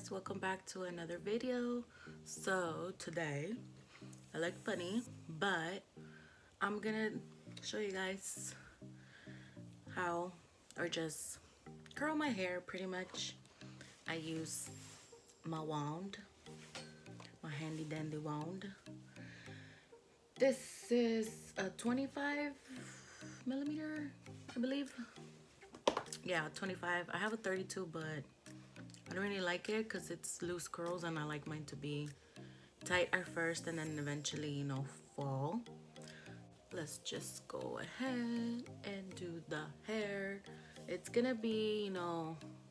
guys, welcome back to another video. So today I look funny, but I'm gonna show you guys how, or just curl my hair pretty much. I use my wand, my handy dandy wand. This is a 25 millimeter, I believe. Yeah, 25. I have a 32, but I don't really like it because it's loose curls and I like mine to be tight at first and then eventually, fall. Let's just go ahead and do the hair. It's gonna be,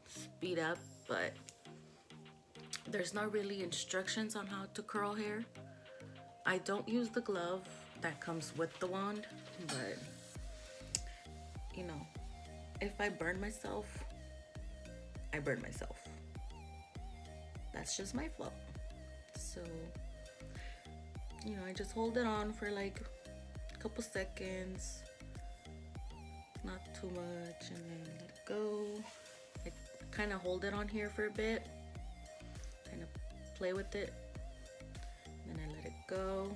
speed up, but there's not really instructions on how to curl hair. I don't use the glove that comes with the wand, but if I burn myself, I burn myself. That's just my fault. So, I just hold it on for like a couple seconds, not too much, and then let it go. I kind of hold it on here for a bit, kind of play with it, and then I let it go.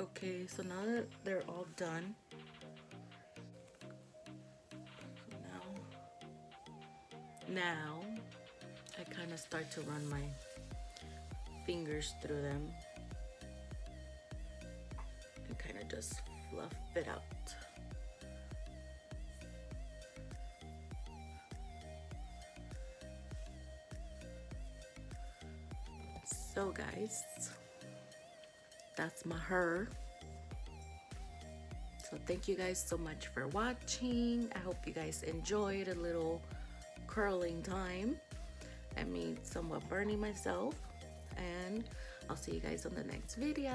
Okay, so now that they're all done, now I kind of start to run my fingers through them and kind of just fluff it out. So guys, that's my hair. So thank you guys so much for watching. I hope you guys enjoyed a little curling time. I made somewhat burning myself, and I'll see you guys on the next video.